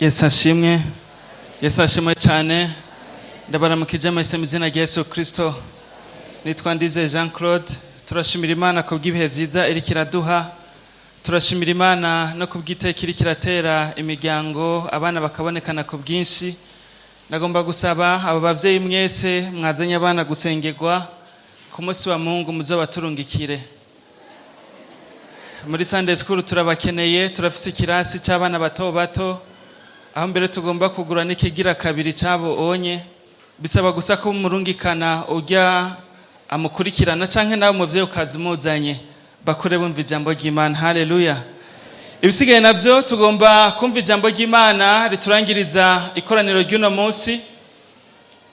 Yesu ashimwe. Yesu ashimwe cyane. Ndabaramukije mwese mu izina rya Yesu Kristo. Nitwa Ndize Jean Claude. Turashimira Imana ku bw'ibihe byiza iri kiraduha. Turashimira Imana no kubw'iteka iri kiratera imiryango abana bakabonekana ku bwinshi. Nagomba gusaba abo bavyeyi mwese mwazanye abana gusengerwa ku munsi wa Mungu muzobaturungikire. Muri Sunday School turabakeneye, turafise ikirasi cy'abana bato bato. Aho mbere tugomba kugura n'ikigira kabiri cyabo onye. Bisaba gusa ko murungikana ujya amukurikirana canke nawe muvyeyi ukazimuzanye bakure bumva ijambo ry'Imana. Haleluya. Ibisigaye navyo tugomba kumva ijambo ry'Imana riturangiriza ikoraniro ry'uno munsi,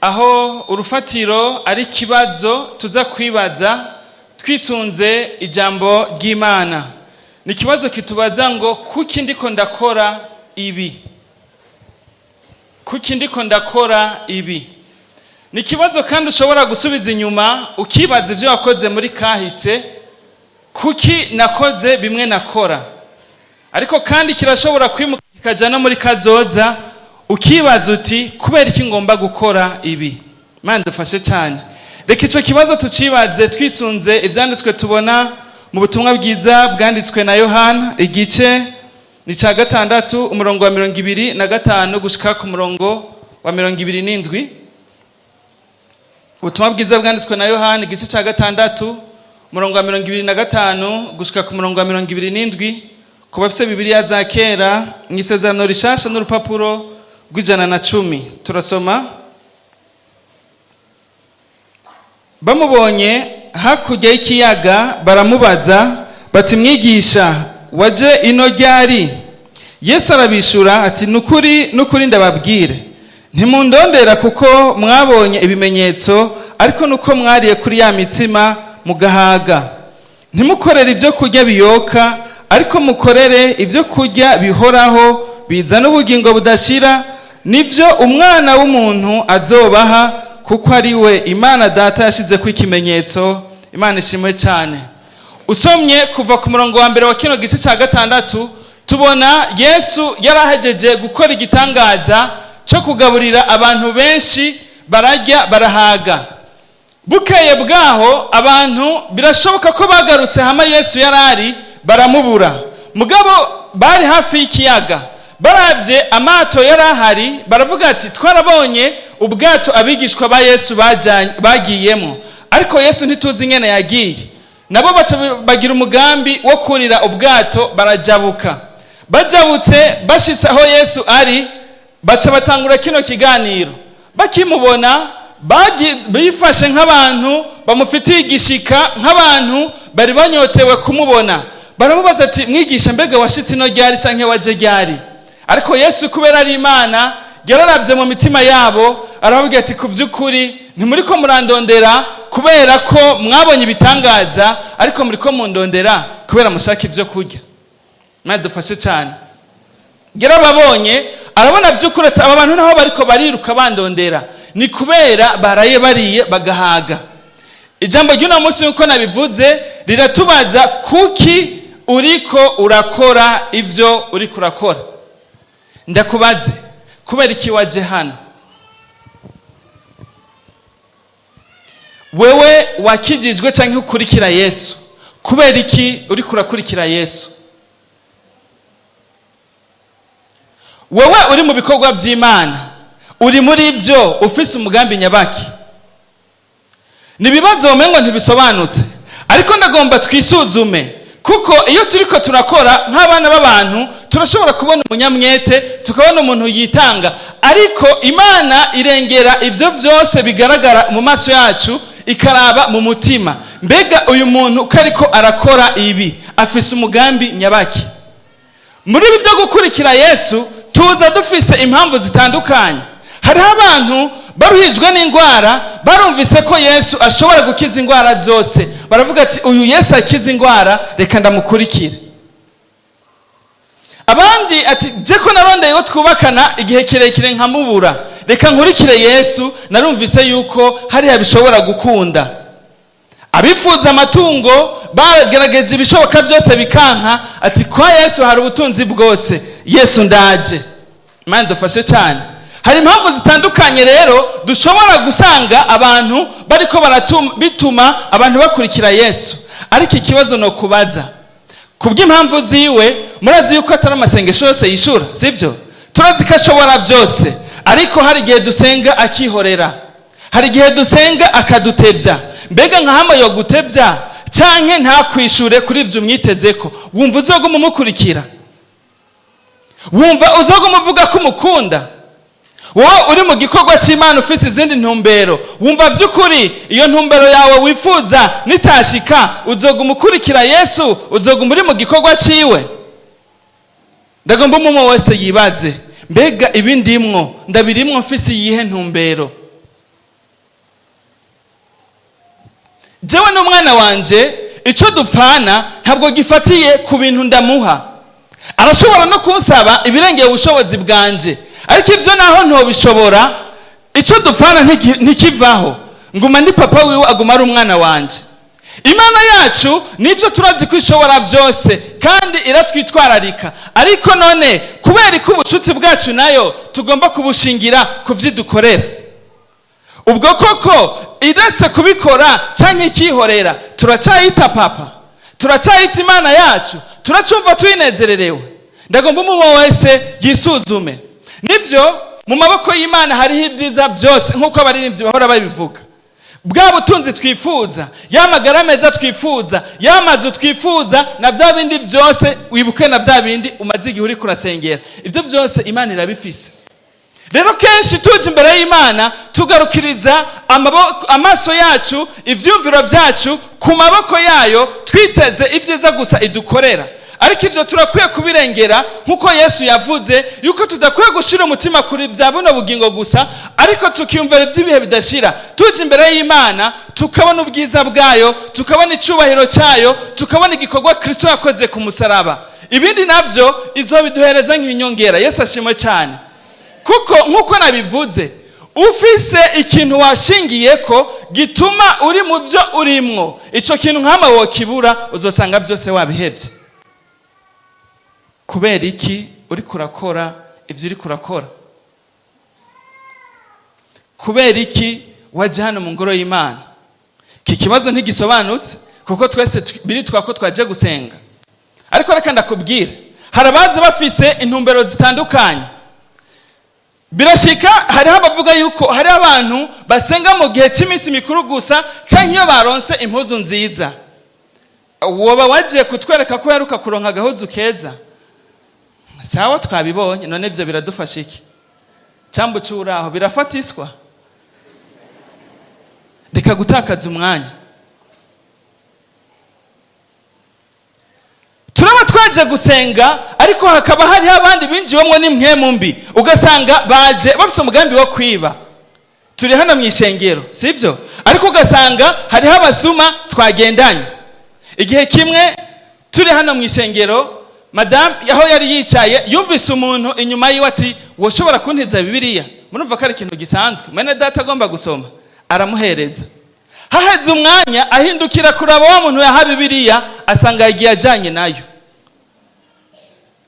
aho urufatiro ari kibazo tuza kwibaza twisunze ijambo ry'Imana. Ni kibazo kitubaza ngo kuki ndiko ndakora ibi? Kuki ndiko ndakora ibi? Ni kibazo kandi ushobora gusubiza inyuma ukibaza ivyo wakoze muri kahise, kuki nakoze bimwe nakora. Ariko kandi kirashobora kwimuka kikaja no muri kazoza ukibaza uti kubera iki ngomba gukora ibi? Imana dufashe cyane. Reka ico kibazo tucibaze twisunze ivyanditswe tubona mu butumwa bwiza bwanditswe na Yohana, igice ni ca 6 umurongo wa 25 gushika ku murongo wa 27. Ubutumwa bwiza bwanditswe na Yohana, igice ca 6 umurongo wa 25 gushika ku murongo wa 27. Ku bafise Bibiliya za kera mw'isezerano rishasha n'urupapuro rw'110 turasoma. Bamubonye hakurya y'ikiyaga baramubaza bati mwigisha waje ino ryari? Yesu arabishura ati nukuri ndababwire, ntimundondera kuko mwabonye ibimenyetso, ariko nuko mwariye kuri ya mitsima mugahaga. Ntimukorere ibyo kurya biyoka, ariko mukorere ibyo kurya bihoraho bizana ubugingo budashira, nivyo umwana w'umuntu azobaha, kuko ari we Imana Data yashize ku ikimenyetso. Imana ishimwe cyane. Usomye kuva ku murongo wa mbere wa kino gice ca 6 tubona Yesu yarahejeje gukora igitangaza cyo kugaburira abantu benshi, bararya barahaga. Bukeye bwaho abantu birashoboka ko bagarutse hama Yesu yarari baramubura. Mugabo bari hafi y'ikiyaga, baravye amato yarahari, baravuga ati twarabonye ubwato abigishwa ba Yesu bagiyemo, ariko Yesu ntituzi ingene yagiye. Nabo bagira umugambi wo kurira ubwato barajabuka. Bajabutse bashitse aho Yesu ari, baca batangura kino kiganiro. Bakimubona bifashe nk'abantu bamufitiye igishika, nk'abantu bari banyotewe kumubona. Baramubaza ati mwigisha mbega washitse ino ryari canke waje ryari? Ariko Yesu kubera ari Imana yararavye mu mitima yabo, aravuga ati ku vy'ukuri ntimuriko murandondera kubera ko mwabonye ibitangaza, ariko muriko mundondera kubera mushaka ivyo kurya. Imana dufashe cyane. Yarababonye arabona vy'ukuri ati aba bantu naho bariko bariruka bandondera ni kubera baraye bariye bagahaga. Ijambo ry'uno munsi uko nabivuze riratubaza kuki uriko urakora ivyo uriko urakora. Ndakubaze kubera iki waje hano? Wewe wakijijwe canke ukurikira Yesu, kubera iki uriko urakurikira Yesu? Wewe uri mu bikorwa by'Imana, uri muri ivyo ufise umugambi nyabaki? Nibibazo womengo ntibisobanutse, ariko ndagomba twisuzume, kuko iyo turiko turakora nk'abana b'abantu turashobora kubona umunyamwete, tukabona umuntu yitanga, ariko Imana irengera ivyo vyose bigaragara mu maso yacu, ikaraba mu mutima. Mbega uyu muntu kariko arakora ibi afise umugambi nyabaki? Muri ibi byo gukurikira Yesu tuza dufise impamvu zitandukanye. Hari abantu baruhijwe n'indwara, barumvise ko Yesu ashobora gukiza indwara zose, baravuga ati uyu Yesu akiza indwara, reka ndamukurikire. Abandi ati je ko narondeye yo twubakana igihe kirekire nkamubura, reka nkurikire Yesu, narumvise yuko hari yabishobora gukunda. Abifuza amatungo bagerageje ibishoboka byose bikanka, ati kwa Yesu hari ubutunzi bwose, Yesu ndaje. Imana dufashe cyane. Hari impamvu zitandukanye rero dushobora gusanga abantu bariko bituma abantu bakurikira Yesu. Ariko ikibazo no kubaza, kubw'impamvu ziwe murazi yuko atari amasengesho yose yishura, sivyo? Turazi ko ashobora byose, ariko hari igihe dusenga akihorera, hari igihe dusenga akadutevya. Mbega nka hama yo gutevya canke nta kwishure kuri ivyo umwitezeko, wumva uzoguma umukurikira? Wumva uzoguma uvuga ko umukunda? Wowe uri mu gikorwa cy'Imana ufise izindi ntumbero, wumva vy'ukuri iyo ntumbero yawe wifuza nitashika uzoguma ukurikira Yesu, uzoguma uri mu gikorwa ciwe? Ndagomba umuntu wese yibaze, mbega ibi ndimwo ndabirimwo mfise iyihe ntumbero? Jewe n'umwana wanje ico dupfana ntabwo gifatiye ku bintu ndamuha. Arashobora no kunsaba ibirengeye ubushobozi bwanje, ariko ivyo naho ntobishobora, ico dupfana ntikivaho. Nguma ndi papa wiwe, aguma ari umwana wanje. Imana yacu nivyo turazi ko ishobora vyose kandi iratwitwararika, ariko none kubera ko ubucuti bwacu nayo tugomba kubushingira kuvyidukorera. Ubwo koko iretse kubikora canke ikihorera, turacayita papa, turacayita Imana yacu, turacumva tuyinezererewe? Ndagomba umuntu wese yisuzume. Nivyo mu maboko y'Imana hariho ibyiza byose, nkuko abaririmbyi bahora babivuga. Bwa butunzi twifuza, yamagara meza twifuza, yamazu twifuza, na vya bindi byose, wibuke na vya bindi umaze igihe uri kurasengera, ivyo byose Imana irabifise. Rero kenshi tuje imbere y'Imana tugarukiriza amaso yacu, ivyumviro vyacu ku maboko yayo, twiteze ivyiza gusa idukorera. Ariko ivyo turakwiye kubirengera, nkuko Yesu yavuze yuko tudakwiye gushira umutima kuri vya buno bugingo gusa, ariko tukiyumvira ivy'ibihe bidashira. Tuje imbere y'Imana tukabona ubwiza bwayo, tukabona icubahiro cyayo, tukabona igikorwa Kristo yakoze ku musaraba. Ibindi navyo izobiduhereza nk'inyongera. Yesu ashimwe cyane. Kuko nkuko nabivuze, ufise ikintu washingiyeko gituma uri mu vyo urimwo, ico kintu nkama wokibura uzosanga byose wabihevye. Kubera iki uri kurakora ivyo uri kurakora? Kubera iki waje hano mu ngoro y'Imana? Iki kibazo ntigisobanutse, kuko twese biritwa ko twaje gusenga. Ariko reka ndakubwira, harabaza bafise intumbero zitandukanye. Birashika hariho abavuga yuko hari abantu basenga mu gihe cy'iminsi mikuru gusa, canke iyo baronse impuzu nziza. Woba waje kutwereka ko yaruka kuronka agahuzu keza? Sawa, twabibonye, none ivyo biradufasha iki? Cambu cyuraho birafatiswa? Reka gutakaza umwanya. Turaba twaje gusenga, ariko hakaba hari abandi binjiwemwo n'impwemu mbi, ugasanga baje bafise umugambi wo kwiba. Turi hano mu ishengero, sivyo? Ariko ugasanga hariho abasuma twagendanye. Igihe kimwe turi hano mu ishengero, Madame yaho yari yicaye yumvise umuntu inyuma yiwe ati, woshobora kuntiza Bibiliya? Murumva ko ari ikintu gisanzwe, mwene data agomba gusoma. Aramuhereza. Haheze umwanya ahindukira kuraba wa muntu yaha Bibiliya, asanga yagiye ajanye nayo.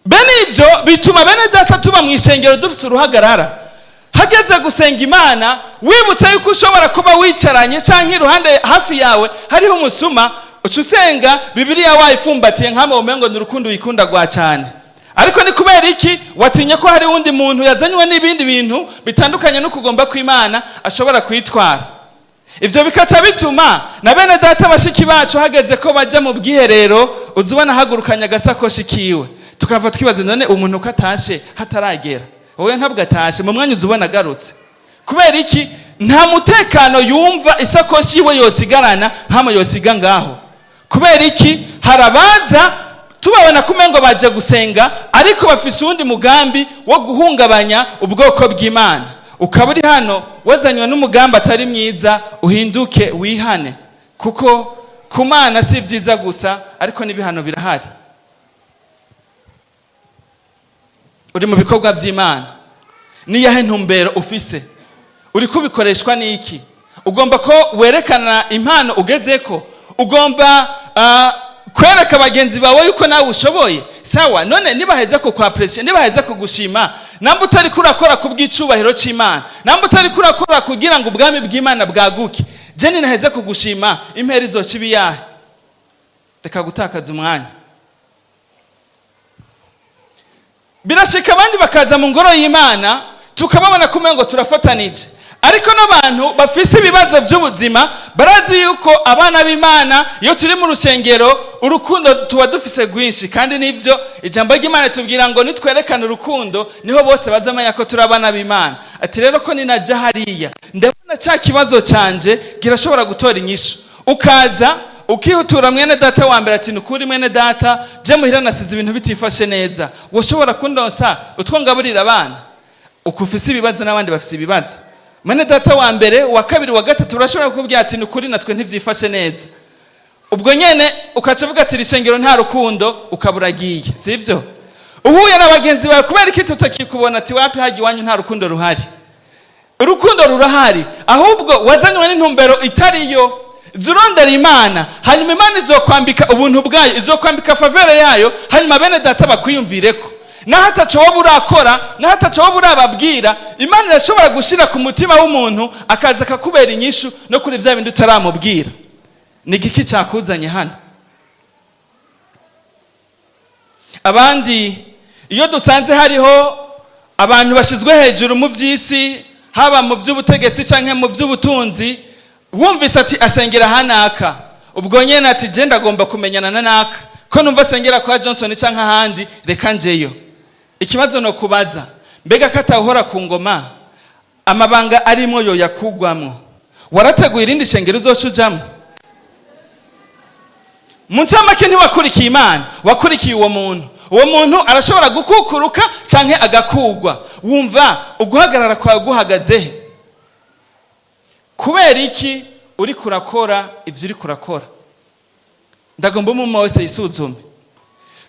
Bene ivyo bituma bene data tuba mu ishengero dufise uruhagarara. Hageze gusenga Imana, wibutse yuko ushobora kuba wicaranye canke iruhande hafi yawe hariho umusuma, ucusenga Bibiliya wayifumbatiye nk'ama umengo n'urukundo uyikunda gwa cyane. Ariko ni kubera iki watinye ko hari undi muntu yazanywe n'ibindi bintu bitandukanye no kugomba kw'Imana ashobora kwitwara? Ivyo bikaca bituma na bene data bashiki bacu hageze ko baje mu bwiherero, uzubona hagurukanya agasakoshi kiwe, tukava twibaza none umuntu ko atashe hataragera, wowe ntabwo atashe, mu mwanya uzubona agarutse. Kubera iki? Nta mutekano yumva isakoshi yiwe yosigarana nk'ama yosiga ngaho. Kubera iki? Harabaza tubabona kumengo baje gusenga, ariko bafise undi mugambi wo guhungabanya ubwoko bw'Imana. Ukaba uri hano wazanywe n'umugambi atari mwiza, uhinduke wihane, kuko ku Mana si vyiza gusa, ariko n'ibihano birahari. Uri mu bikorwa by'Imana, ni yahe ntumbero ufise? Uri kubikoreshwa n'iki? Ugomba ko werekana impano ugezeko? Ugomba kwereka bagenzi bawe yuko nawe ushoboye. Sawa, none nibaheza ko kwa pressure, nibaheza kugushima, namba utari kurakora kubw'icubahiro c'Imana, namba utari kurakora kugira ngo ubwami bw'Imana bwaguke, je ninaheza kugushima, impera izoca ibiyahe? Reka gutakaza umwanya. Birashika abandi bakaza mu ngoro y'Imana, tukababona kumengo turafatanije. Ariko n'abantu bafise ibibazo by'ubuzima barazi yuko abana b'Imana iyo turi mu rushengero urukundo tuba dufise rwinshi, kandi nivyo ijambo ry'Imana tubwira ngo nitwerekana urukundo niho bose bazamenya ko turi abana b'Imana. Ati rero ko ninaja hariya ndabona cya kibazo canje kirashobora gutora inyishu, ukaza ukihutura mwene data wa mbere ati nukuri mwene data je muhira nasize ibintu bitifashe neza, woshobora kundonsa utwo ngaburira abana. Ukufise ibibazo n'abandi bafise ibibazo, mwene data wa mbere wa kabiri wa gatatu urashobora kukubwira ati nukuri natwe ntivyifashe neza. Ubwo nyene ukaca uvuga ati rishengero nta rukundo, ukaburagiye, sivyo? Uhuye n'abagenzi bawe kubera iki tutakikubona ati wapi haji wanyu nta rukundo ruhari. Urukundo rurahari, ahubwo wazanywe n'intumbero itariyo. Zurondera Imana, hanyuma Imana izokwambika ubuntu bwayo, izokwambika favere yayo, hanyuma bene data bakwiyumvireko. Naho ataco wowe urakora, naho ataco wowe urababwira, Imana irashobora gushira ku mutima w'umuntu akaza akakubera inyishu no kuri vya bindi utaramubwira. Ni igiki cyakuzanye hano? Abandi iyo dusanze hariho abantu bashizwe hejuru mu vy'isi, haba mu vy'ubutegetsi canke mu vy'ubutunzi, wumvise ati asengera hanaka, ubwo nyene ati je ndagomba kumenyana na naka, ko numva asengera kwa Johnson canke ahandi, reka njeyo. Ikibazo no kubaza, mbega katahora ku ngoma amabanga arimo yo yakugwamo, warateguye irindi shengero uzocujamo? Muncamake ntiwakurikiye Imana, wakurikiye uwo muntu. Uwo muntu arashobora gukukuruka canke agakugwa. Wumva uguhagarara kwa guhagaze kubera iki uri kurakora ivyo uri kurakora? Ndagomba umwe wese yisuzume.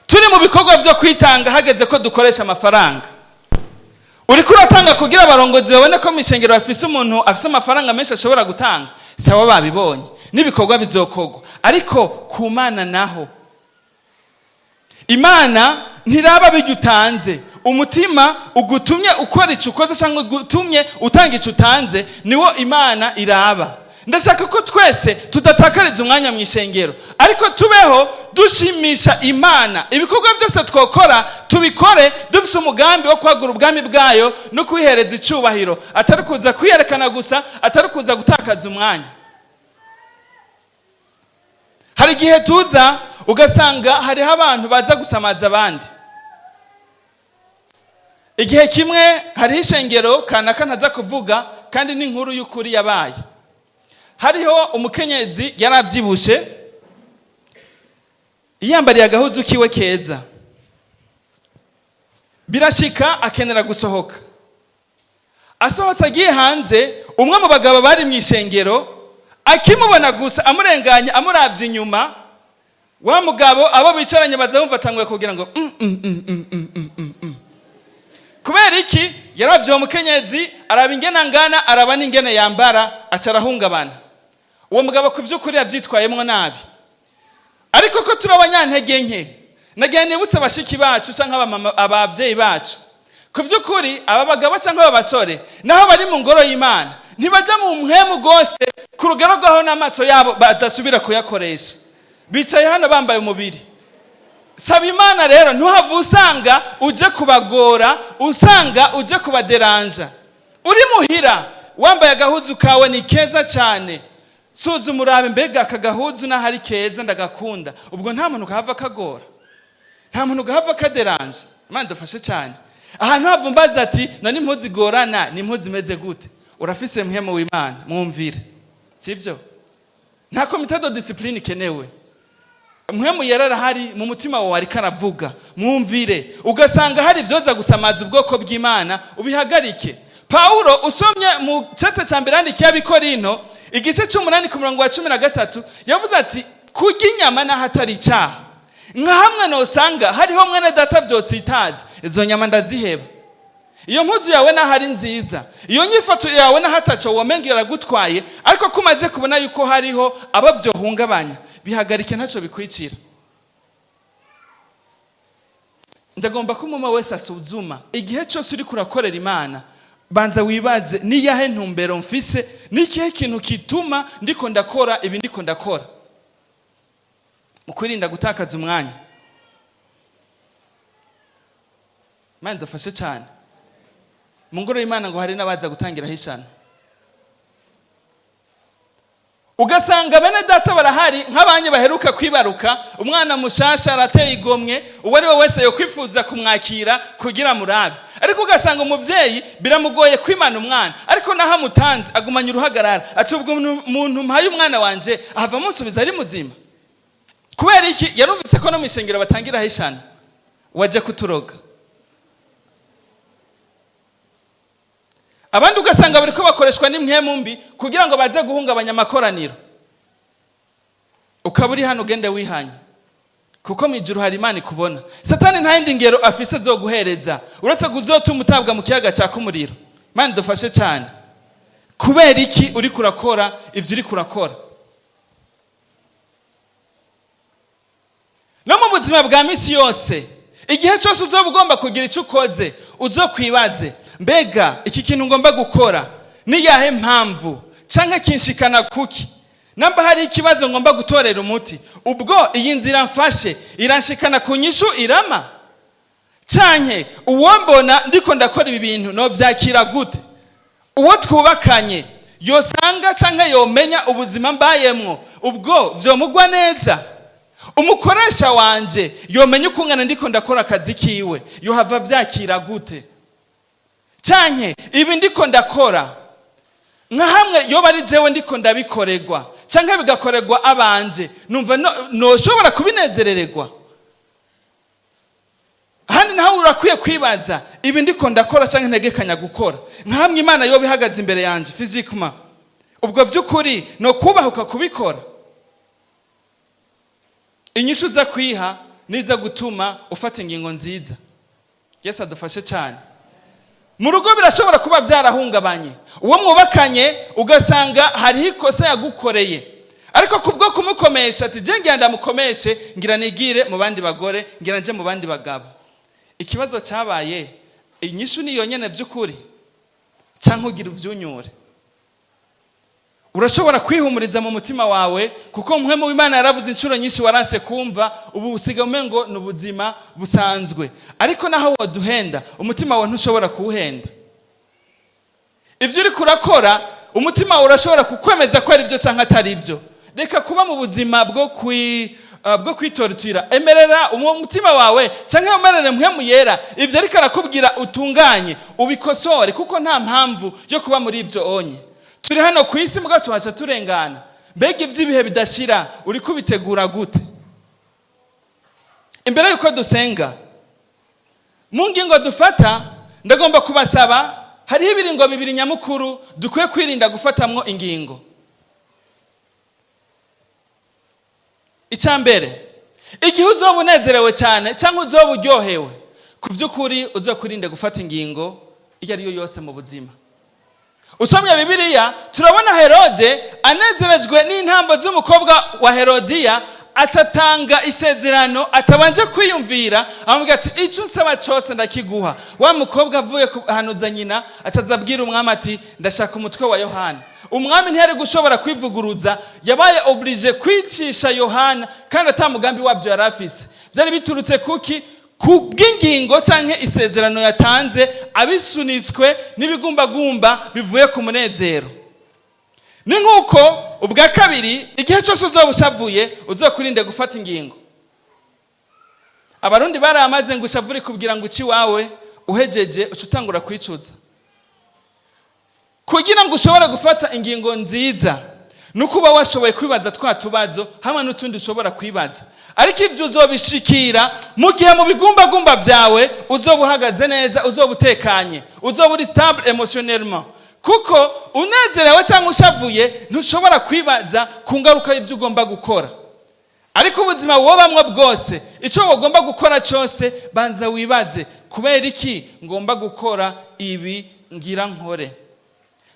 Turi mu bikorwa byo kwitanga, hageze ko dukoresha amafaranga. Uri kuratanga kugira abarongozi babone ko mishengero bafise umuntu afise amafaranga menshi ashobora gutanga, sawa babibonye n'ibikorwa bizokorwa. Ariko ku Mana naho, Imana ntiraba bigyutanze, umutima ugutumye ukora ico ukoze cyangwa ugutumye utanga ico utanze, niwo Imana iraba. Ndashaka ko twese tudatakariza umwanya mu ishengero, ariko tubeho dushimisha Imana. Ibikorwa byose twokora tubikore dufise umugambi wo kwagura ubwami bwayo no kwihereza icubahiro, atari kuza kwiyerekana gusa, atari kuza gutakaza umwanya. Hari gihe tuza ugasanga hariho abantu baza gusamaza abandi. Igihe kimwe hariho ishengero kanaka ntaza kuvuga, kandi n'inkuru y'ukuri yabaye. Hariho umukenyezi yaravyibushe, yambariye agahuzu kiwe keza, birashika akenera gusohoka. Asohotse agiye hanze, umwe mu bagabo bari mu ishengero akimubona gusa amurenganya amuravye inyuma, wa mugabo abo bicaranye bazumva tanguye kugira ngo kubera iki? Yaravye uwo mukenyezi, araba ingene ngana, araba n'ingene yambara, acarahungabana. Uwo mugabo kuvyukuri yavyitwayemwo nabi. Ariko ko turabanyantege nke, nagiye nibutse bashiki bacu canke abavyeyi bacu, kuvyukuri aba bagabo canke aba basore naho bari mu ngoro y'Imana ntibaja mu mpwemu gose ku rugero rwaho n'amaso yabo badasubira kuyakoresha. Bicaye hano bambaye umubiri. Saba Imana rero ntuhava usanga uje kubagora, usanga uje kubaderanja. Uri muhira wambaye agahuzu kawe ni keza cyane, suzuma urabe mbega akagahuzu na hari keza ndagakunda, ubwo nta muntu gahava kagora, nta muntu gahava kaderanja. Imana dufashe cyane. Ahantu havumbaza ati nani impuzu igorana, ni impuzu imeze gute? Urafise mpwemu w'Imana, mwumvire, sivyo? Nta komite de discipline kenewe. Mpwemu yarara hari mu mutima wawe ariko aravuga, mwumvire. Ugasanga hari vyoza gusamaza ubwoko bw'Imana, ubihagarike. Paulo usomye mu cete ca mbere yandikiye abikorinto igice c'8 ku murongo wa 13 yavuze ati kurya inyama naho atari icyaha. Nka hamwe no usanga hariho mwene data vyotsitaza, izo nyama ndaziheba. Iyo mpuzu yawe naho ari nziza, iyo nyifato yawe naho ataco womengera gutwaye, ariko kumaze kubona yuko hariho abavyohungabanya, bihagarike ntaco bikwicira. ndagomba ko umwe wese asuzuma igihe cyose uri kurakorera Imana, banza wibaze ni yahe ntumbero mfise, ni kihe kintu kituma ndiko ndakora ibi ndiko ndakora, mu kwirinda gutakaza umwanya. Imana dufashe cyane. Mu ngoro y'Imana ngo hari n'abaza gutangira hishana, ugasanga bene data barahari nk'abanye baheruka kwibaruka, umwana mushasha arateye igomwe, uwo ari we wese yo kwifuza kumwakira kugira murabe, ariko ugasanga umuvyeyi biramugoye kwimana umwana, ariko naho amutanze agumanya uruhagarara, ati ubwo umuntu mpaye umwana wanje ahava musubiza ari muzima. Kubera iki? Yarumvise ko no mwishengero batangira hishana, waje kuturoga. Abandi ugasanga bariko bakoreshwa n'impwemu mbi kugira ngo baze guhungabanya amakoraniro. Ukaba uri hano ugende wihanye, kuko mu ijuru hari Imana ikubona. Satani nta yindi ngero afise zo guhereza uretse kuzotuma utabwa mu kiyaga cyaka umuriro. Imana dufashe cyane. Kubera iki uri kurakora ivyo uri kurakora? No mu buzima bwa misi yose, igihe cyose uzoba ugomba kugira icyo ukoze, uzokwibaze, mbega iki kintu ngomba gukora ni yahe mpamvu, canke kinshikana kuki? Namba hari ikibazo ngomba gutorera umuti, ubwo iyi nzira mfashe iranshikana ku nyishu irama? Canke uwo mbona ndiko ndakora ibi bintu no vyakira gute? Uwo twubakanye yosanga canke yomenya ubuzima mbayemwo, ubwo vyomugwa neza? Umukoresha wanje yomenya ukungana ndiko ndakora akazi kiwe, yohava vyakira gute? Canke ibi ndiko ndakora nka hamwe yoba ari jewe ndiko ndabikorerwa, canke bigakorerwa abanje, numva noshobora kubinezerererwa? Handi naho urakwiye kwibaza, ibi ndiko ndakora canke ntegekanya gukora, nka hamwe Imana yoba ihagaze imbere yanje physically, ubwo vy'ukuri no kubahuka kubikora? Inyishu za kwiha niza gutuma ufata ingingo nziza. Yesu adufashe cyane. Mu rugo birashobora kuba byarahungabanye, uwo mwubakanye ugasanga hariho ikosa yagukoreye, ariko kubwo kumukomesha ati je ngira ndamukomeshe, ngira nigire mu bandi bagore, ngira nje mu bandi bagabo. Ikibazo cyabaye, inyishu ni yonyene vy'ukuri canke ugira uvyunyure? Urashobora kwihumuriza mu mutima wawe, kuko mpwemu w'Imana yaravuze inshuro nyinshi waranse kumva, ubu usiga umengo n'ubuzima busanzwe. Ariko naho woduhenda, umutima wawe ntushobora kuwuhenda. Ivyo uri kurakora, umutima wawe urashobora kukwemeza ko ari byo canke atari ivyo. Reka kuba mu buzima bwo kwitorutira, emerera umutima wawe canke umerere mpwemu yera ivyo ariko arakubwira utunganye, ubikosore, kuko nta mpamvu yo kuba muri ivyo onye. Turi hano ku isi mbwa tuhasha turengana, mbega ivy'ibihe bidashira uri kubitegura gute? Imbere yuko dusenga, mu ngingo dufata, ndagomba kubasaba, hariho ibiringo bibiri nyamukuru dukwiye kwirinda gufatamwo ingingo. Icambere, igihe uzoba unezerewe cyane canke uzoba uryohewe, ku vy'ukuri uzokwirinde gufata ingingo iyo ari yo yose mu buzima. Usomye Bibiliya turabona Herode anezerejwe n'intambo z'umukobwa wa Herodiya, atatanga isezerano atabanje kwiyumvira, amubwira ati ico nsaba cyose ndakiguha. Wa mukobwa avuye kuhanuza nyina atazabwira umwami ati ndashaka umutwe wa Yohana. Umwami ntiyari gushobora kwivuguruza, yabaye oblige kwicisha Yohana kandi atamugambi wavyo yarafise. Byari biturutse kuki? Kubw'ingingo canke isezerano yatanze, abisunitswe n'ibigumbagumba bivuye ku munezero. Ni nkuko ubwa kabiri, igihe cyose uzoba ushavuye uzokwirinde gufata ingingo. Abarundi baramaze ngo ushavuri kubwira ngo uci wawe, uhejeje ucutangura kwicuza. Kugira ngo ushobora gufata ingingo nziza, nukuba washoboye kwibaza twa tubazo hamwe n'utundi ushobora kwibaza. Ariko ivyo uzobishikira mu gihe mu bigumbagumba vyawe uzoba uhagaze neza, uzoba utekanye, uzoba uri stable emotionnellement. Kuko unezerewe cyangwa ushavuye ntushobora kwibaza ku ngaruka y'ivyo ugomba gukora. Ariko ubuzima wobamwe bwose, ico wogomba gukora cyose banza wibaze, kubera iki ngomba gukora ibi ngira nkore?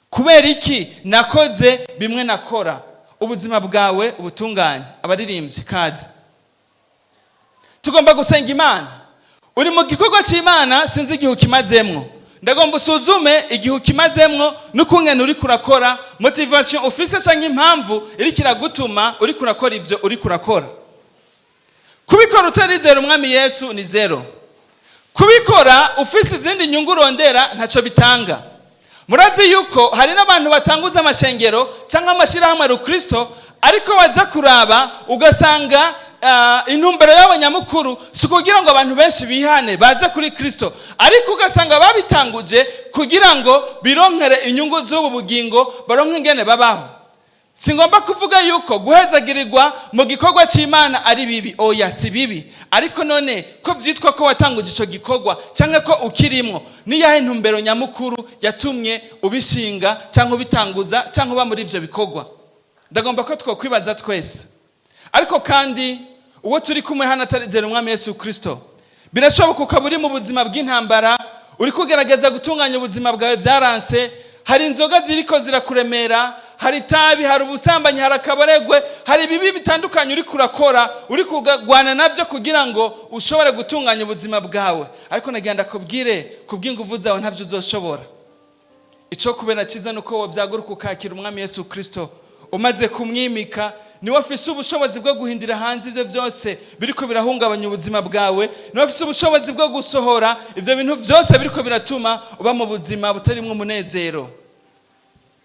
Kubera iki nakoze bimwe nakora? Ubuzima bwawe ubutunganye. Abaririmbyi kazi, tugomba gusenga Imana uri mu gikorwa cy'Imana sinzi igihe ukimazemwo, ndagomba usuzume igihe ukimazemwo n'ukungene uri kurakora, motivation ufise canke impamvu iri kiragutuma uri kurakora ivyo uri kurakora. Kubikora utarizera umwami Yesu ni zero. Kubikora ufise izindi nyungu urondera ntaco bitanga. Murazi yuko hari n'abantu batanguza amashengero cyangwa amashirahamwe ya Kristo, ariko waza kuraba ugasanga intumbero y'abanyamukuru si kugira ngo abantu benshi bihane baze kuri Kristo, ariko ugasanga babitanguje kugira ngo bironkere inyungu z'ubu bugingo, baronke ingene babaho. Singomba kuvuga yuko guhezagirirwa mu gikorwa cy'Imana ari bibi, oya si bibi, ariko none ko vyitwa ko watanguje ico gikorwa canke ko ukirimwo, ni yahe ntumbero nyamukuru yatumye ubishinga canke ubitanguza canke uba muri ivyo bikorwa? Ndagomba ko twokwibaza twese. Ariko kandi uwo turi kumwe hano atarizera umwami Yesu Kristo, birashoboka ukaba uri mu buzima bw'intambara, uri kugerageza gutunganya ubuzima bwawe vyaranse, hari inzoga ziriko zirakuremera, hari tabi, hari ubusambanyi, hari akabaregwe, hari bibi bitandukanye uri kurakora, uri kugwana navyo kugira ngo ushobore gutunganya ubuzima bwawe, ariko nagenda kubwire kubw'inguvu zawe ntavyo uzoshobora. Ico kubera ciza nuko wovyaguruka ukakira umwami Yesu Kristo, umaze kumwimika niwe afise ubushobozi bwo guhindira hanze ivyo vyose biriko birahungabanya ubuzima bwawe, niwe afise ubushobozi bwo gusohora ivyo bintu vyose biriko biratuma uba mu buzima butarimwo umunezero.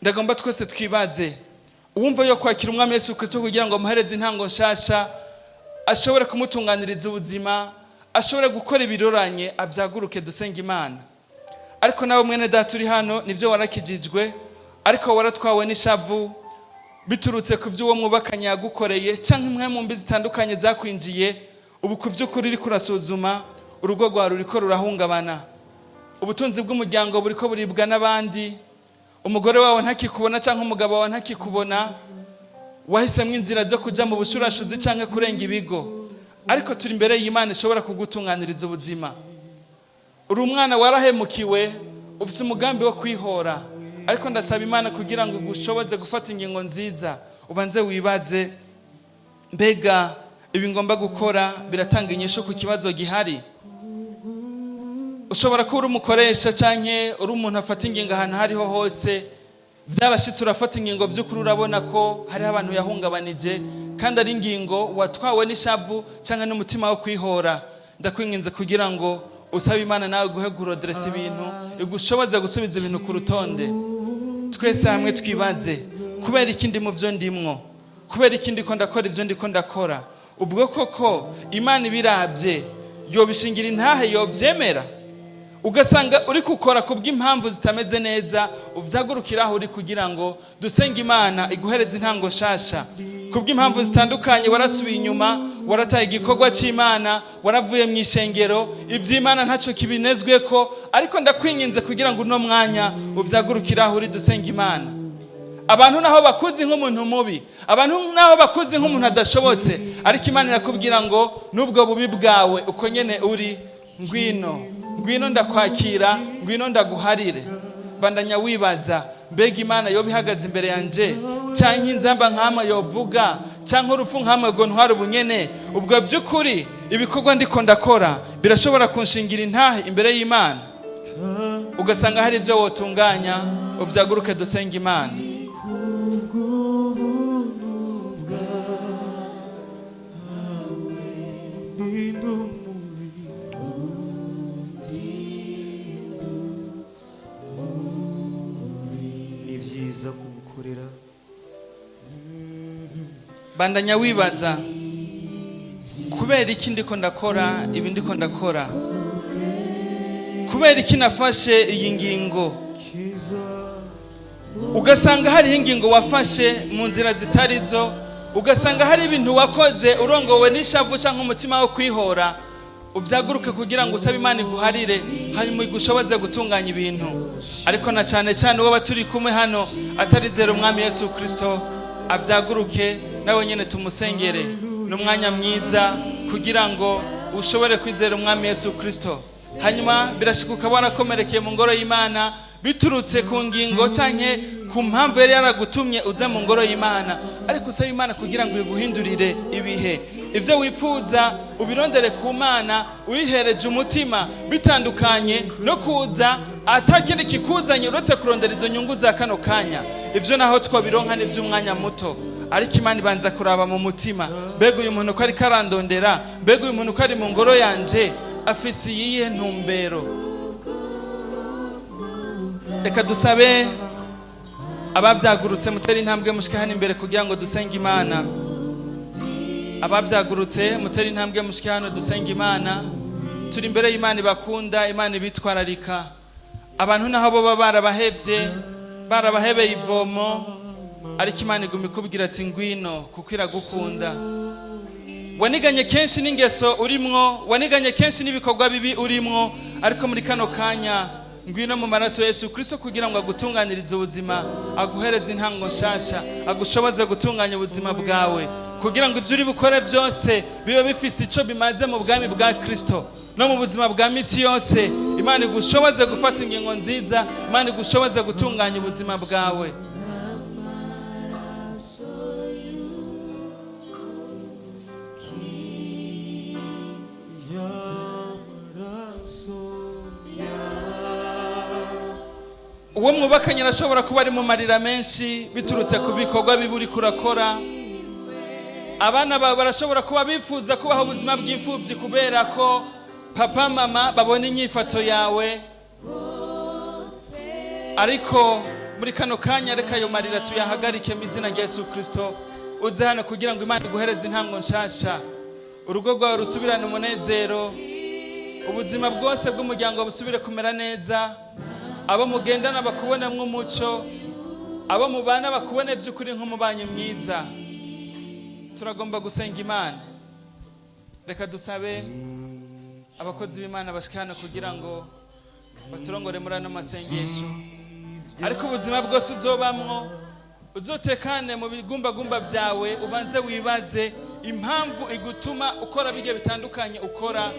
Ndagomba twese twibaze, uwumva yo kwakira umwami Yesu Kristo kugira ngo muhereze intango nshasha, ashobore kumutunganiriza ubuzima, ashobore gukora ibiroranye, avyaguruke dusenga Imana. Ariko nawe mwene data uri hano, nivyo warakijijwe, ariko waratwawe n'ishavu biturutse ku vy'uwo mwubakanye yagukoreye canke imwe mu mbi zitandukanye zakwinjiye, ubu ku vy'ukuri uri kurasuzuma, urugo rwawe ruriko rurahungabana, ubutunzi bw'umuryango buriko buribwa n'abandi, umugore wawe ntakikubona canke umugabo wawe ntakikubona, wahisemwo inzira zo kuja mu bushurashuzi canke kurenga ibigo, ariko turi imbere y'Imana ishobora kugutunganiriza ubuzima. Uri umwana warahemukiwe, ufise umugambi wo kwihora, ariko ndasaba Imana kugira ngo ugushoboze gufata ingingo nziza, ubanze wibaze, mbega ibi ngomba gukora biratanga inyishu ku kibazo gihari? Ushobora kuba uri umukoresha canke uri umuntu afata ingingo ahantu hariho hose, vyarashitse urafata ingingo vy'ukuri urabona ko hariho abantu yahungabanije, kandi ari ingingo watwawe n'ishavu canke n'umutima wo kwihora. Ndakwinginze kugira ngo usabe Imana nawe guhe gurodresa ibintu, igushoboze gusubiza ibintu ku rutonde. Twese hamwe twibaze, kubera iki ndi mu vyo ndimwo? Kubera iki ndiko ndakora ivyo ndiko ndakora? Ubwo koko Imana ibiravye yobishingira intahe, yovyemera? Ugasanga uri gukora kubw'impamvu zitameze neza, uvyagurukiraho uri kugira ngo dusenge Imana iguhereze intango nshasha. Kubw'impamvu zitandukanye warasubiye inyuma, warataye igikorwa cy'Imana, waravuye mu ishengero, ivy'Imana ntaco kibinezweko, ariko ndakwinginze kugira ngo uno mwanya uvyagurukiraho uri dusenga Imana. Abantu naho bakuzi nk'umuntu mubi, abantu naho bakuzi nk'umuntu adashobotse, ariko Imana irakubwira ngo nubwo bubi bwawe uko nyene uri, ngwino ndakwakira, ngwino ndaguharire. Bandanya wibaza, mbega Imana yoba ihagaze imbere yanje canke inzamba nkama yovuga canke urupfu nkama ngo ntware ubunyene? Ubwo vy'ukuri ibikorwa ndiko ndakora birashobora kunshingira intahe imbere y'Imana? Ugasanga hari ivyo wotunganya, uvyaguruke dusenga Imana. Bandanya wibaza, kubera iki ndiko ndakora ibi ndiko ndakora? Kubera iki nafashe iyi ngingo? Ugasanga hari ingingo wafashe mu nzira zitarizo, ugasanga hari ibintu wakoze urongowe n'ishavu canke umutima wo kwihora. Uvyaguruke kugira ngo usabe Imana iguharire, hanyuma igushoboze gutunganya ibintu. Ariko na cane uwo baturi kumwe hano atarizera umwami Yesu Kristo, avyaguruke nawe nyene tumusengere. N'umwanya mwiza kugira ngo ushobore kwizera umwami Yesu Kristo. Hanyuma birashika ukaba warakomerekeye mu ngoro y'Imana biturutse ku ngingo canke ku mpamvu yari yaragutumye uza mu ngoro y'Imana, ariko usaba Imana kugira ngo iguhindurire ibihe. Ivyo wifuza ubirondere ku Mana uyihereje umutima, bitandukanye no kuza atakindi kikuzanye uretse kurondera izo nyungu za kano kanya. Ivyo naho twabironka ni vy'umwanya muto, ariko Imana ibanza kuraba mu mutima, mbega uyu muntu ko ari karandondera, mbega uyu muntu ko ari mu ngoro yanje afise iyihe ntumbero. Reka dusabe abavyagurutse mutera intambwe mushike hano imbere kugira ngo dusenge Imana. Abavyagurutse mutera intambwe mushike hano dusenge Imana. Turi imbere y'Imana ibakunda, Imana ibitwararika. Abantu naho bo barabahebeye ivomo, ariko Imana iguma ikubwira ati ngwino kuko iragukunda. Waniganye kenshi n'ingeso urimwo, waniganye kenshi n'ibikorwa bibi urimwo, ariko muri kano kanya ngwino mu maraso ya Yesu Kristo kugira ngo agutunganirize ubuzima, aguhereze intango nshasha, agushoboze gutunganya ubuzima bwawe, kugira ngo ivyo uri bukore byose bibe bifise ico bimaze mu bwami bwa Kristo no mu buzima bwa misi yose. Imana igushoboze gufata ingingo nziza, Imana igushoboze gutunganya ubuzima bwawe. Uwo mwubakanye arashobora kuba ari mu marira menshi biturutse ku bikorwa bibi uriko urakora. Abana bawe barashobora kuba bifuza kubaho ubuzima bw'imfuvyi kubera ko papa mama babona inyifato yawe, ariko muri kano kanya reka ayo marira tuyahagarike mu izina rya Yesu Kristo. Uze hano kugira ngo Imana iguhereze intango nshasha, urugo rwawe rusubirane umunezero, ubuzima bwose bw'umuryango busubire kumera neza, abo mugendana bakubonamwo umuco, abo mubana bakubone vy'ukuri nk'umubanyi mwiza. Turagomba gusenga Imana. Reka dusabe abakozi b'Imana bashikana kugira ngo baturongore muri ano masengesho. Ariko ubuzima bwose uzobamwo, uzotekane mu bigumbagumba vyawe, ubanze wibaze impamvu igutuma ukora bige bitandukanye ukora,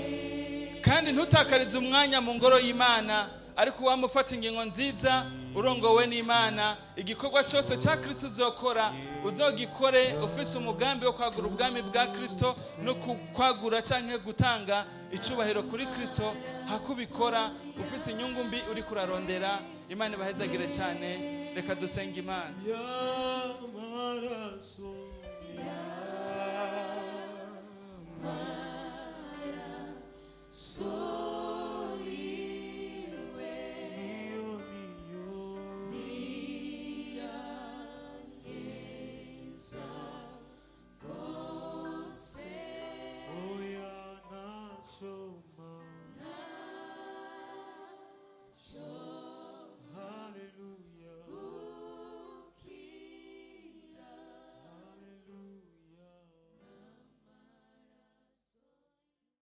kandi ntutakarize umwanya mu ngoro y'Imana, ariko wamufata ingingo nziza urongowe n'Imana. Igikorwa cyose cya Kristo uzokora uzogikore ufise umugambi wo kwagura ubwami bwa Kristo no kwagura canke gutanga icubahiro kuri Kristo. Hakubikora ufise inyungu mbi uri kurarondera. Imana ibahezagire cyane. Reka dusenge Imana.